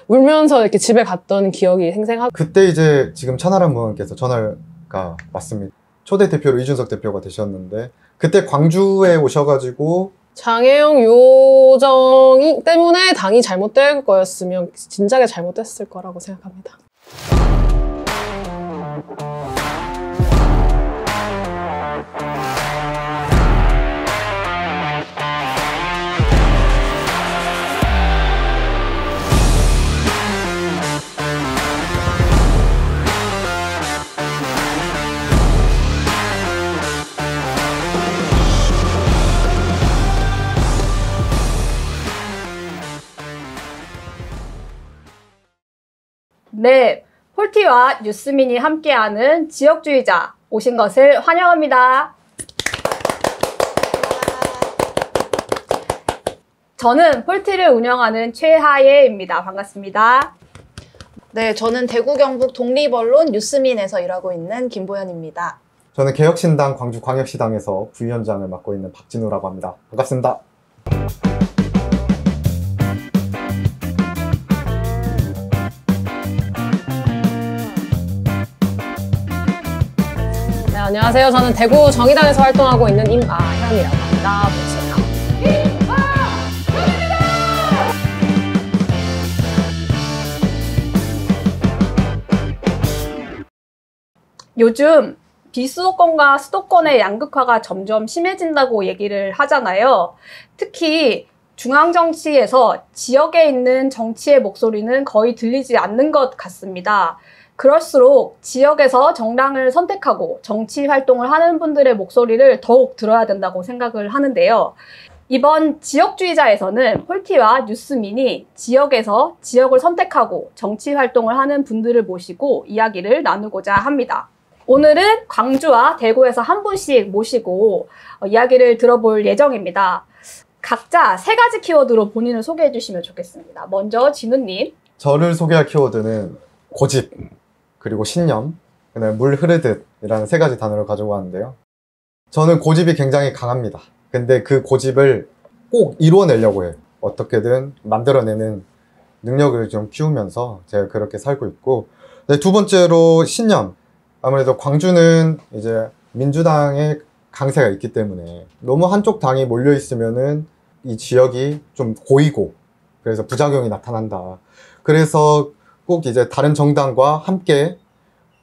울면서 이렇게 집에 갔던 기억이 생생하고. 그때 이제 지금 천하람 의원께서 전화가 왔습니다. 초대 대표로 이준석 대표가 되셨는데 그때 광주에 오셔가지고 장혜영 요정 때문에 당이 잘못될 거였으면 진작에 잘못됐을 거라고 생각합니다. 네, 폴티와 뉴스민이 함께하는 지역주의자 오신 것을 환영합니다. 저는 폴티를 운영하는 최하예입니다. 반갑습니다. 네, 저는 대구 경북 독립언론 뉴스민에서 일하고 있는 김보현입니다. 저는 개혁신당 광주광역시당에서 부위원장을 맡고 있는 박진우라고 합니다. 반갑습니다. 네, 안녕하세요. 저는 대구 정의당에서 활동하고 있는 임아현이라고 합니다. 보시면. 요즘 비수도권과 수도권의 양극화가 점점 심해진다고 얘기를 하잖아요. 특히 중앙정치에서 지역에 있는 정치의 목소리는 거의 들리지 않는 것 같습니다. 그럴수록 지역에서 정당을 선택하고 정치 활동을 하는 분들의 목소리를 더욱 들어야 된다고 생각을 하는데요. 이번 지역주의자에서는 폴티와 뉴스민이 지역에서 지역을 선택하고 정치 활동을 하는 분들을 모시고 이야기를 나누고자 합니다. 오늘은 광주와 대구에서 한 분씩 모시고 이야기를 들어볼 예정입니다. 각자 3가지 키워드로 본인을 소개해 주시면 좋겠습니다. 먼저 진우님. 저를 소개할 키워드는 고집, 그리고 신념, 그다음에 물 흐르듯이라는 3가지 단어를 가지고 왔는데요. 저는 고집이 굉장히 강합니다. 근데 그 고집을 꼭 이루어내려고 해요. 어떻게든 만들어내는 능력을 좀 키우면서 제가 그렇게 살고 있고, 네, 2번째로 신념. 아무래도 광주는 이제 민주당의 강세가 있기 때문에 너무 한쪽 당이 몰려 있으면은 이 지역이 좀 고이고 그래서 부작용이 나타난다. 그래서 꼭 이제 다른 정당과 함께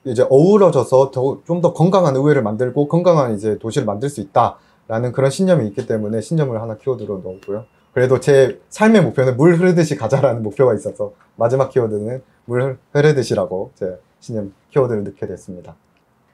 이제 어우러져서 좀 더 건강한 의회를 만들고 건강한 이제 도시를 만들 수 있다라는 그런 신념이 있기 때문에 신념을 하나 키워드로 넣었고요. 그래도 제 삶의 목표는 물 흐르듯이 가자라는 목표가 있어서 마지막 키워드는 물 흐르듯이라고 제 신념 키워드를 넣게 됐습니다.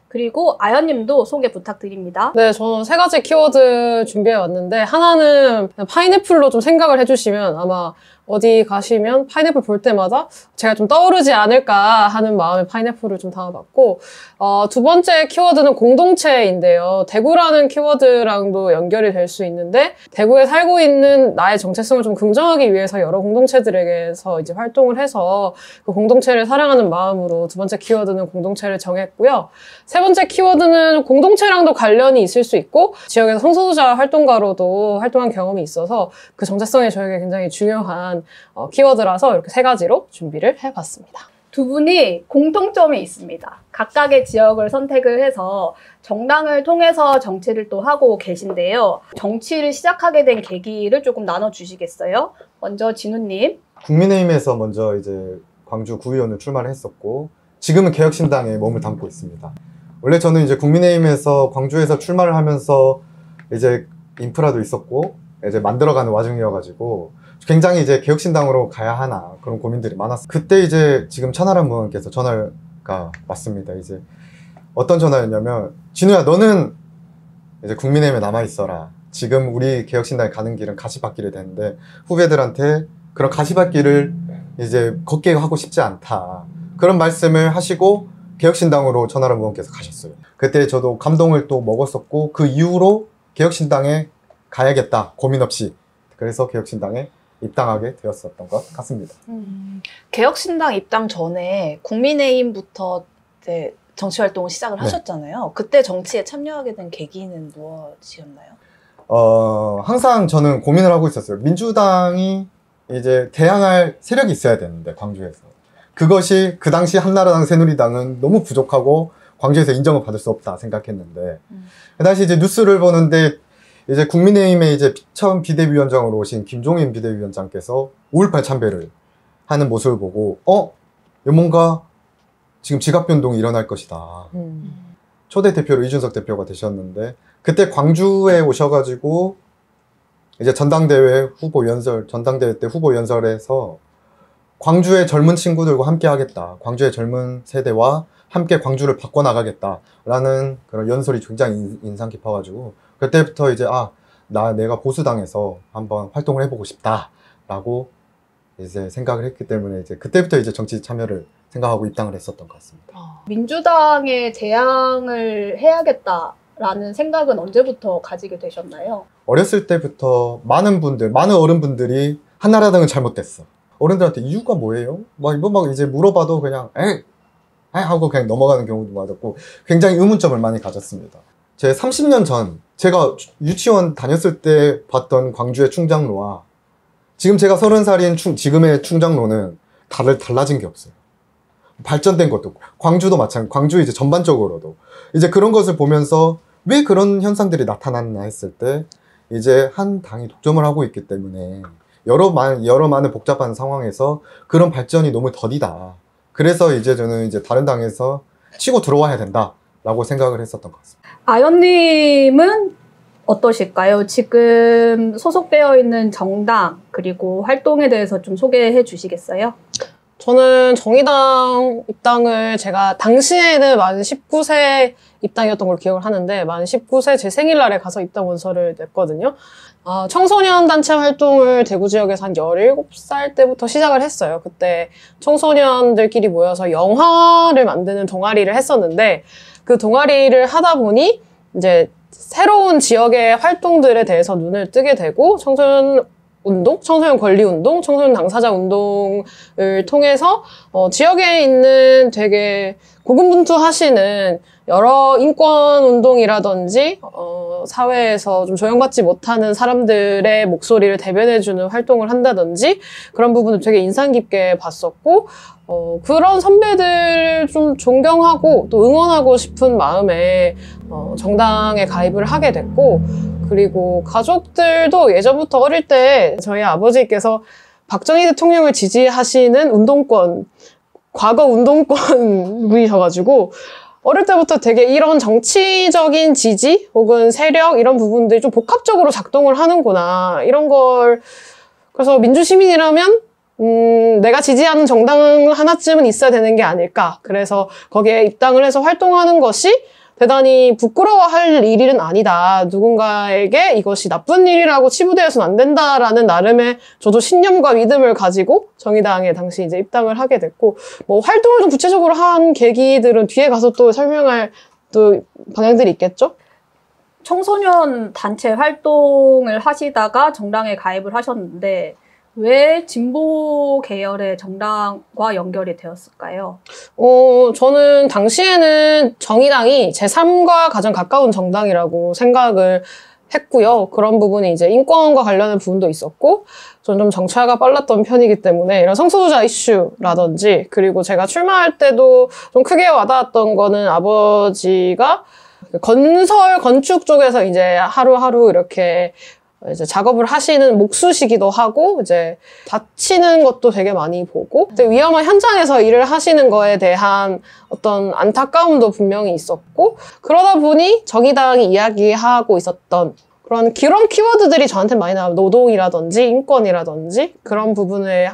그리고 아연님도 소개 부탁드립니다. 네, 저는 3가지 키워드 준비해 왔는데 하나는 그냥 파인애플로 좀 생각을 해주시면 아마 어디 가시면 파인애플 볼 때마다 제가 좀 떠오르지 않을까 하는 마음에 파인애플을 좀 담아봤고, 2번째 키워드는 공동체인데요. 대구라는 키워드랑도 연결이 될 수 있는데 대구에 살고 있는 나의 정체성을 좀 긍정하기 위해서 여러 공동체들에게서 이제 활동을 해서 그 공동체를 사랑하는 마음으로 2번째 키워드는 공동체를 정했고요. 3번째 키워드는 공동체랑도 관련이 있을 수 있고 지역에서 성소수자 활동가로도 활동한 경험이 있어서 그 정체성이 저에게 굉장히 중요한 키워드라서 이렇게 3가지로 준비를 해봤습니다. 두 분이 공통점이 있습니다. 각각의 지역을 선택을 해서 정당을 통해서 정치를 또 하고 계신데요. 정치를 시작하게 된 계기를 조금 나눠주시겠어요? 먼저 진우님. 국민의힘에서 먼저 이제 광주 구의원을 출마를 했었고 지금은 개혁신당에 몸을 담고 있습니다. 원래 저는 이제 국민의힘에서 광주에서 출마를 하면서 이제 인프라도 있었고 이제 만들어가는 와중이어가지고 굉장히 이제 개혁신당으로 가야 하나 그런 고민들이 많았어요. 그때 이제 지금 천하람 의원께서 전화가 왔습니다. 이제 어떤 전화였냐면 진우야 너는 이제 국민의힘에 남아있어라. 지금 우리 개혁신당에 가는 길은 가시밭길이 되는데 후배들한테 그런 가시밭길을 이제 걷게 하고 싶지 않다. 그런 말씀을 하시고 개혁신당으로 천하람 의원께서 가셨어요. 그때 저도 감동을 또 먹었었고 그 이후로 개혁신당에 가야겠다 고민 없이 그래서 개혁신당에 입당하게 되었었던 것 같습니다. 개혁신당 입당 전에 국민의힘부터 이제 정치활동을 시작을 하셨잖아요. 그때 정치에 참여하게 된 계기는 무엇이었나요? 항상 저는 고민을 하고 있었어요. 민주당이 이제 대항할 세력이 있어야 되는데 광주에서 그것이 그 당시 한나라당 새누리당은 너무 부족하고 광주에서 인정을 받을 수 없다 생각했는데 그 당시 이제 뉴스를 보는데 이제 국민의힘의 이제 처음 비대위원장으로 오신 김종인 비대위원장께서 5.18 참배를 하는 모습을 보고 뭔가 지금 지각변동이 일어날 것이다. 초대 대표로 이준석 대표가 되셨는데 그때 광주에 오셔가지고 이제 전당대회 때 후보 연설에서 광주의 젊은 친구들과 함께 하겠다. 광주의 젊은 세대와 함께 광주를 바꿔나가겠다라는 그런 연설이 굉장히 인상 깊어가지고 그때부터 이제 내가 보수당에서 한번 활동을 해보고 싶다라고 이제 생각을 했기 때문에 이제 그때부터 이제 정치 참여를 생각하고 입당을 했었던 것 같습니다. 민주당에 재향을 해야겠다라는 생각은 언제부터 가지게 되셨나요? 어렸을 때부터 많은 어른분들이 한나라당은 잘못됐어. 어른들한테 이유가 뭐예요? 막 이제 물어봐도 그냥 에이 하고 그냥 넘어가는 경우도 많았고 굉장히 의문점을 많이 가졌습니다. 제 30년 전 제가 유치원 다녔을 때 봤던 광주의 충장로와 지금 제가 30살인 지금의 충장로는 달라진 게 없어요. 발전된 것도 없고 광주도 마찬가지. 광주 이제 전반적으로도 이제 그런 것을 보면서 왜 그런 현상들이 나타났나 했을 때 이제 한 당이 독점을 하고 있기 때문에 여러 많은 복잡한 상황에서 그런 발전이 너무 더디다. 그래서 이제 저는 이제 다른 당에서 치고 들어와야 된다라고 생각을 했었던 것 같습니다. 아연님은 어떠실까요? 지금 소속되어 있는 정당 그리고 활동에 대해서 좀 소개해 주시겠어요? 저는 정의당 입당을 제가 당시에는 만 19세 입당이었던 걸 기억을 하는데 만 19세 제 생일날에 가서 입당 원서를 냈거든요. 청소년 단체 활동을 대구 지역에서 한 17살 때부터 시작을 했어요. 그때 청소년들끼리 모여서 영화를 만드는 동아리를 했었는데 그 동아리를 하다 보니 이제 새로운 지역의 활동들에 대해서 눈을 뜨게 되고 청소년 운동, 청소년 권리 운동, 청소년 당사자 운동을 통해서 지역에 있는 되게 고군분투하시는 여러 인권 운동이라든지 사회에서 좀 조명받지 못하는 사람들의 목소리를 대변해주는 활동을 한다든지 그런 부분을 되게 인상 깊게 봤었고 그런 선배들 좀 존경하고 또 응원하고 싶은 마음에 정당에 가입을 하게 됐고 그리고 가족들도 예전부터 어릴 때 저희 아버지께서 박정희 대통령을 지지하시는 과거 운동권 분이셔가지고 어릴 때부터 되게 이런 정치적인 지지 혹은 세력 이런 부분들이 좀 복합적으로 작동을 하는구나 이런 걸 그래서 민주시민이라면 내가 지지하는 정당 하나쯤은 있어야 되는 게 아닐까 그래서 거기에 입당을 해서 활동하는 것이 대단히 부끄러워할 일은 아니다. 누군가에게 이것이 나쁜 일이라고 치부되어서는 안 된다라는 나름의 저도 신념과 믿음을 가지고 정의당에 당시 이제 입당을 하게 됐고 활동을 좀 구체적으로 한 계기들은 뒤에 가서 또 설명할 또 방향들이 있겠죠? 청소년 단체 활동을 하시다가 정당에 가입을 하셨는데 왜 진보 계열의 정당과 연결이 되었을까요? 저는 당시에는 정의당이 제3과 가장 가까운 정당이라고 생각을 했고요. 그런 부분이 이제 인권과 관련된 부분도 있었고, 저는 좀 정치화가 빨랐던 편이기 때문에 이런 성소수자 이슈라든지, 그리고 제가 출마할 때도 좀 크게 와닿았던 거는 아버지가 건축 쪽에서 이제 하루하루 이렇게 이제 작업을 하시는 목수시기도 하고 이제 다치는 것도 되게 많이 보고 되게 위험한 현장에서 일을 하시는 거에 대한 어떤 안타까움도 분명히 있었고 그러다 보니 정의당이 이야기하고 있었던 그런 키워드들이 저한테 많이 나와요. 노동이라든지 인권이라든지 그런 부분에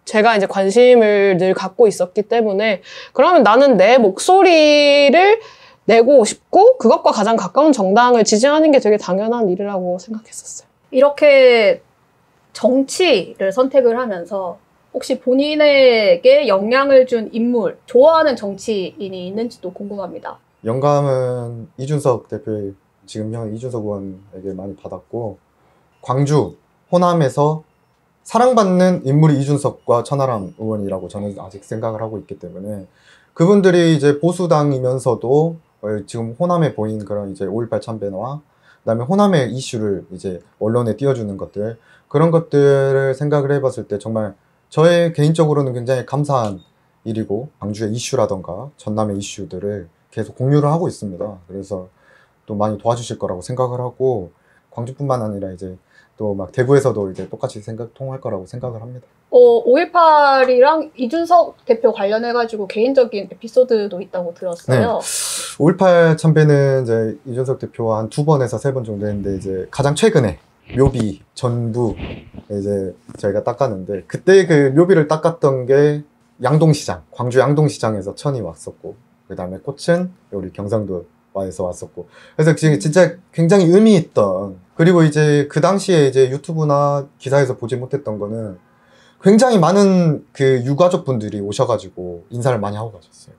제가 이제 관심을 늘 갖고 있었기 때문에 그러면 나는 내 목소리를 내고 싶고 그것과 가장 가까운 정당을 지지하는 게 되게 당연한 일이라고 생각했었어요. 이렇게 정치를 선택을 하면서 혹시 본인에게 영향을 준 인물, 좋아하는 정치인이 있는지도 궁금합니다. 영감은 이준석 대표의 지금 형 이준석 의원에게 많이 받았고 광주, 호남에서 사랑받는 인물이 이준석과 천하람 의원이라고 저는 아직 생각을 하고 있기 때문에 그분들이 이제 보수당이면서도 지금 호남에 보인 그런 이제 5.18 참배와 그다음에 호남의 이슈를 이제 언론에 띄워주는 것들, 그런 것들을 생각을 해봤을 때 정말 저의 개인적으로는 굉장히 감사한 일이고, 광주의 이슈라던가 전남의 이슈들을 계속 공유를 하고 있습니다. 그래서 또 많이 도와주실 거라고 생각을 하고, 광주뿐만 아니라 이제 또 막 대구에서도 이제 똑같이 통할 거라고 생각을 합니다. 5.18이랑 이준석 대표 관련해가지고 개인적인 에피소드도 있다고 들었어요. 5.18 참배는 이제 이준석 대표와 한 2번에서 3번 정도 했는데, 이제 가장 최근에 묘비 전부 이제 저희가 닦았는데, 그때 그 묘비를 닦았던 게 양동시장, 광주 양동시장에서 천이 왔었고, 그 다음에 꽃은 우리 경상도에서 왔었고, 그래서 지금 진짜 굉장히 의미 있던, 그리고 이제 그 당시에 이제 유튜브나 기사에서 보지 못했던 거는 굉장히 많은 그 유가족 분들이 오셔가지고 인사를 많이 하고 가셨어요.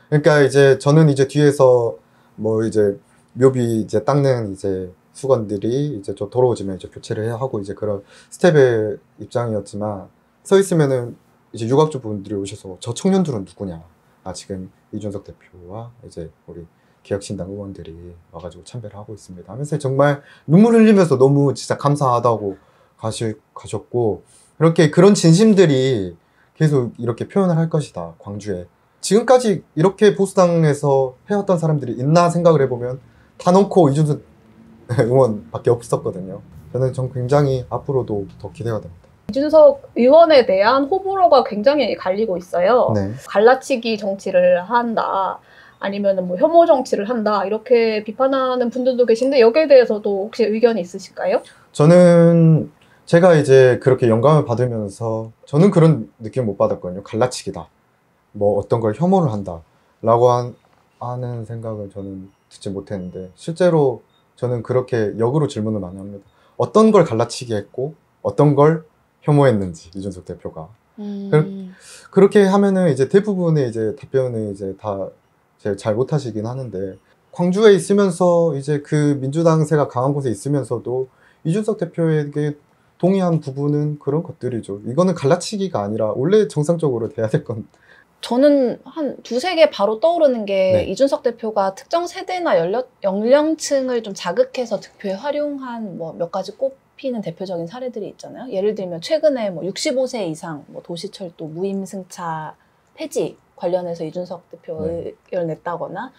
그러니까 이제 저는 이제 뒤에서 뭐 이제 묘비 이제 닦는 이제 수건들이 이제 저 돌아오지면 이제 교체를 해야 하고 이제 그런 스텝의 입장이었지만, 서 있으면은 이제 유가족 분들이 오셔서 저 청년들은 누구냐, 아 지금 이준석 대표와 이제 우리 개혁신당 의원들이 와가지고 참배를 하고 있습니다 하면서 정말 눈물 흘리면서 너무 진짜 감사하다고 가셨고, 이렇게 그런 진심들이 계속 이렇게 표현을 할 것이다, 광주에. 지금까지 이렇게 보수당에서 해왔던 사람들이 있나 생각을 해보면 단언코 이준석 의원밖에 없었거든요. 저는 굉장히 앞으로도 더 기대가 됩니다. 이준석 의원에 대한 호불호가 굉장히 갈리고 있어요. 네. 갈라치기 정치를 한다, 아니면 뭐 혐오 정치를 한다, 이렇게 비판하는 분들도 계신데 여기에 대해서도 혹시 의견이 있으실까요? 저는 제가 이제 그렇게 영감을 받으면서 저는 그런 느낌 못 받았거든요. 갈라치기다, 뭐 어떤 걸 혐오를 한다 라고 하는 생각을 저는 듣지 못했는데, 실제로 저는 그렇게 역으로 질문을 많이 합니다. 어떤 걸 갈라치기 했고 어떤 걸 혐오했는지, 이준석 대표가. 그렇게 하면은 이제 대부분의 이제 답변을 이제 다 잘 못하시긴 하는데, 광주에 있으면서 이제 그 민주당세가 강한 곳에 있으면서도 이준석 대표에게 동의한 부분은 그런 것들이죠. 이거는 갈라치기가 아니라 원래 정상적으로 돼야 될 건. 저는 한 2-3개 바로 떠오르는 게, 네. 이준석 대표가 특정 세대나 연령층을 좀 자극해서 득표에 활용한 뭐 몇 가지 꼽히는 대표적인 사례들이 있잖아요. 예를 들면 최근에 뭐 65세 이상 뭐 도시철도 무임승차 폐지 관련해서 이준석 대표 의견을 냈다거나,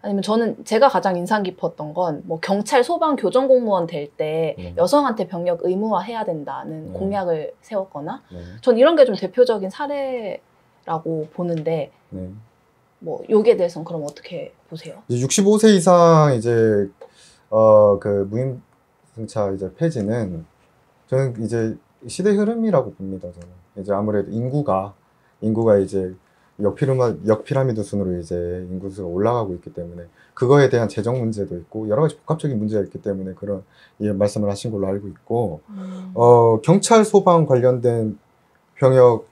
아니면 제가 가장 인상 깊었던 건 뭐 경찰, 소방, 교정 공무원 될 때 여성한테 병력 의무화해야 된다는 공약을 세웠거나, 전 이런 게 좀 대표적인 사례라고 보는데, 뭐 여기에 대해서는 그럼 어떻게 보세요? 65세 이상 이제 그 무임승차 이제 폐지는 저는 이제 시대 흐름이라고 봅니다. 저는 이제 아무래도 인구가 이제 역피라미드 순으로 이제 인구수가 올라가고 있기 때문에 그거에 대한 재정 문제도 있고 여러 가지 복합적인 문제가 있기 때문에 그런 말씀을 하신 걸로 알고 있고, 경찰, 소방 관련된 병역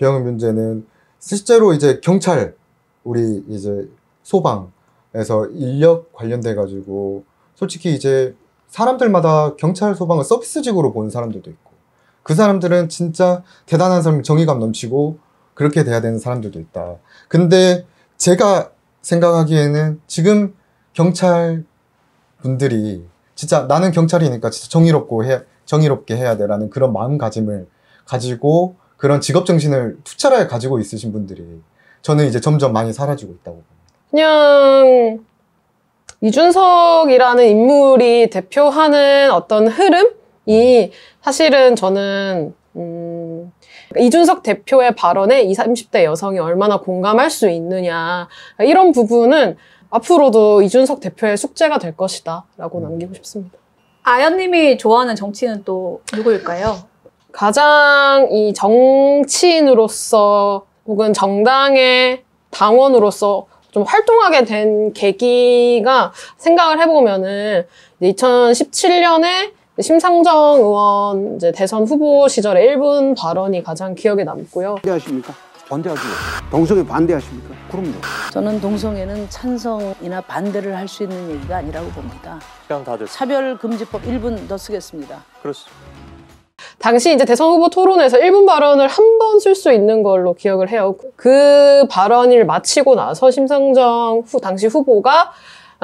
문제는 실제로 이제 경찰, 우리 이제 소방에서 인력 관련돼 가지고 솔직히 이제 사람들마다 경찰, 소방을 서비스직으로 보는 사람들도 있고, 그 사람들은 진짜 대단한 사람, 정의감 넘치고 그렇게 돼야 되는 사람들도 있다. 근데 제가 생각하기에는 지금 경찰 분들이 진짜 나는 경찰이니까 진짜 정의롭게 해야 돼라는 그런 마음가짐을 가지고 그런 직업정신을 투철하게 가지고 있으신 분들이 저는 이제 점점 많이 사라지고 있다고 봅니다. 그냥 이준석이라는 인물이 대표하는 어떤 흐름이 사실은 저는 이준석 대표의 발언에 20, 30대 여성이 얼마나 공감할 수 있느냐, 이런 부분은 앞으로도 이준석 대표의 숙제가 될 것이다 라고 남기고 싶습니다. 아연님이 좋아하는 정치인은 또 누구일까요? 가장 이 정치인으로서 혹은 정당의 당원으로서 좀 활동하게 된 계기가, 생각을 해보면은 2017년에 심상정 의원 이제 대선 후보 시절에 1분 발언이 가장 기억에 남고요. 반대하십니까? 반대하죠. 동성애 반대하십니까? 그럼요. 저는 동성애는 찬성이나 반대를 할 수 있는 얘기가 아니라고 봅니다. 그냥 다들 차별금지법 1분 더 쓰겠습니다. 그렇습니다. 당시 이제 대선 후보 토론에서 1분 발언을 한 번 쓸 수 있는 걸로 기억을 해요. 그 발언을 마치고 나서 심상정 당시 후보가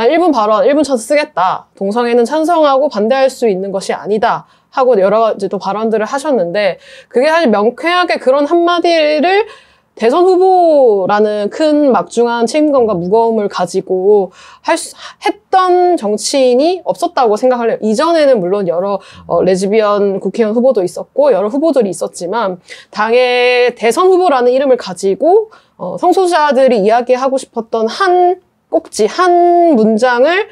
일본 발언, 일본 찬스 쓰겠다. 동성애는 찬성하고 반대할 수 있는 것이 아니다. 하고 여러 가지 또 발언들을 하셨는데 그게 사실 명쾌하게 그런 한마디를 대선 후보라는 큰 막중한 책임감과 무거움을 가지고 했던 정치인이 없었다고 생각을 해요. 이전에는 물론 여러 레즈비언 국회의원 후보도 있었고 여러 후보들이 있었지만 당의 대선 후보라는 이름을 가지고 성소수자들이 이야기하고 싶었던 한 꼭지, 한 문장을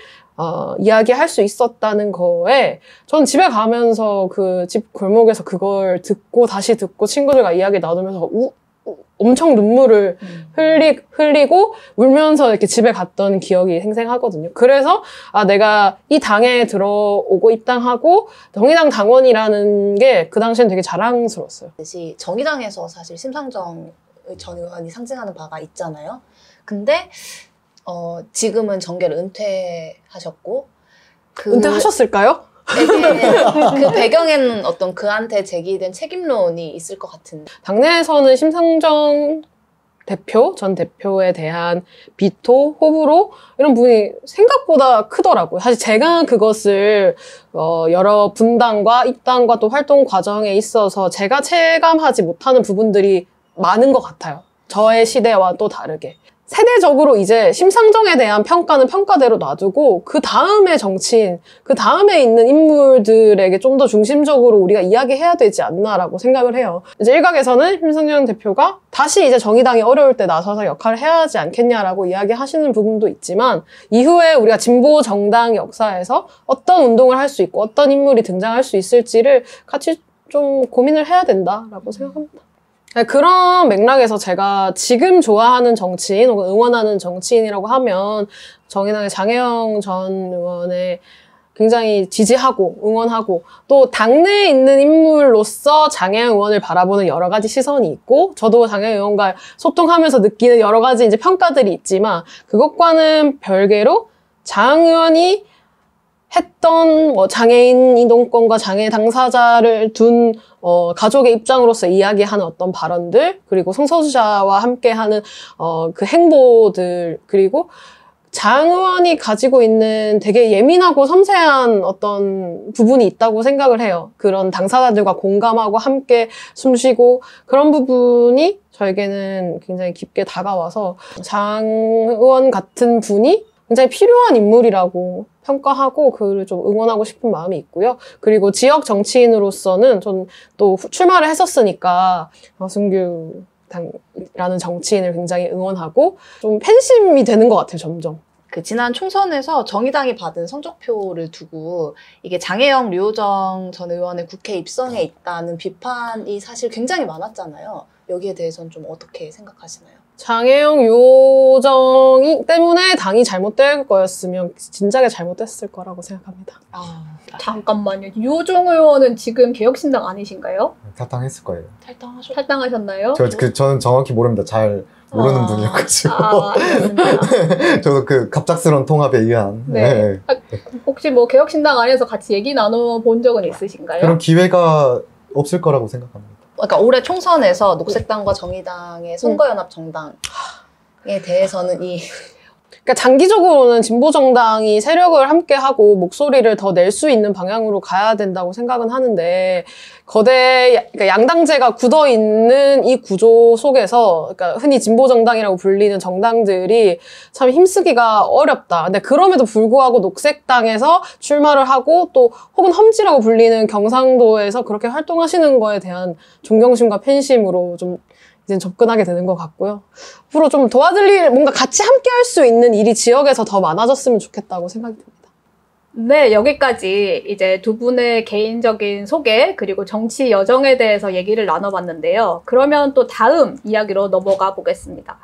이야기할 수 있었다는 거에 저는 집에 가면서 그 집 골목에서 그걸 듣고 다시 듣고 친구들과 이야기 나누면서 엄청 눈물을 흘리고 울면서 이렇게 집에 갔던 기억이 생생하거든요. 그래서 내가 이 당에 들어오고 입당하고 정의당 당원이라는 게 그 당시엔 되게 자랑스러웠어요. 정의당에서 사실 심상정 전 의원이 상징하는 바가 있잖아요. 근데 지금은 정계를 은퇴하셨고 은퇴하셨을까요? 그 배경에는 어떤 그한테 제기된 책임론이 있을 것 같은데 당내에서는 심상정 대표, 전 대표에 대한 비토, 호불호 이런 부분이 생각보다 크더라고요. 사실 제가 그것을 여러 분당과 입당과 또 활동 과정에 있어서 제가 체감하지 못하는 부분들이 많은 것 같아요. 저의 시대와 또 다르게. 세대적으로 이제 심상정에 대한 평가는 평가대로 놔두고 그 다음에 정치인, 그 다음에 있는 인물들에게 좀 더 중심적으로 우리가 이야기해야 되지 않나라고 생각을 해요. 이제 일각에서는 심상정 대표가 다시 이제 정의당이 어려울 때 나서서 역할을 해야 하지 않겠냐라고 이야기하시는 부분도 있지만 이후에 우리가 진보 정당 역사에서 어떤 운동을 할 수 있고 어떤 인물이 등장할 수 있을지를 같이 좀 고민을 해야 된다라고 생각합니다. 그런 맥락에서 제가 지금 좋아하는 정치인 혹은 응원하는 정치인이라고 하면 정의당의 장혜영 전 의원의 굉장히 지지하고 응원하고 또 당내에 있는 인물로서 장혜영 의원을 바라보는 여러 가지 시선이 있고 저도 장혜영 의원과 소통하면서 느끼는 여러 가지 이제 평가들이 있지만 그것과는 별개로 장 의원이 했던 장애인 이동권과 장애 당사자를 둔 가족의 입장으로서 이야기하는 어떤 발언들 그리고 성소수자와 함께하는 그 행보들 그리고 장 의원이 가지고 있는 되게 예민하고 섬세한 어떤 부분이 있다고 생각을 해요. 그런 당사자들과 공감하고 함께 숨쉬고 그런 부분이 저에게는 굉장히 깊게 다가와서 장 의원 같은 분이 굉장히 필요한 인물이라고 평가하고 그를 좀 응원하고 싶은 마음이 있고요. 그리고 지역 정치인으로서는 전 또 출마를 했었으니까 승규 당이라는 정치인을 굉장히 응원하고 좀 팬심이 되는 것 같아요, 점점. 그 지난 총선에서 정의당이 받은 성적표를 두고 이게 장혜영, 류호정 전 의원의 국회 입성에 있다는 비판이 사실 굉장히 많았잖아요. 여기에 대해서는 좀 어떻게 생각하시나요? 장혜영, 류호정 때문에 당이 잘못될 거였으면 진작에 잘못됐을 거라고 생각합니다. 잠깐만요. 유호정 의원은 지금 개혁신당 아니신가요? 탈당했을 거예요. 탈당하셨나요? 저는 정확히 모릅니다. 잘 모르는 분이어가지고. 저도 그 갑작스러운 통합에 의한. 네. 혹시 뭐 개혁신당 안에서 같이 얘기 나눠본 적은 있으신가요? 그런 기회가 없을 거라고 생각합니다. 그러니까 올해 총선에서 녹색당과 정의당의 선거연합 정당에 대해서는 그러니까 장기적으로는 진보 정당이 세력을 함께하고 목소리를 더 낼 수 있는 방향으로 가야 된다고 생각은 하는데 그러니까 양당제가 굳어 있는 이 구조 속에서 그러니까 흔히 진보 정당이라고 불리는 정당들이 참 힘쓰기가 어렵다. 근데 그럼에도 불구하고 녹색당에서 출마를 하고 또 혹은 험지라고 불리는 경상도에서 그렇게 활동하시는 거에 대한 존경심과 팬심으로 좀 이제 접근하게 되는 것 같고요. 앞으로 좀 도와줄 일, 뭔가 같이 함께 할 수 있는 일이 지역에서 더 많아졌으면 좋겠다고 생각이 듭니다. 네, 여기까지 이제 두 분의 개인적인 소개 그리고 정치 여정에 대해서 얘기를 나눠봤는데요. 그러면 또 다음 이야기로 넘어가 보겠습니다.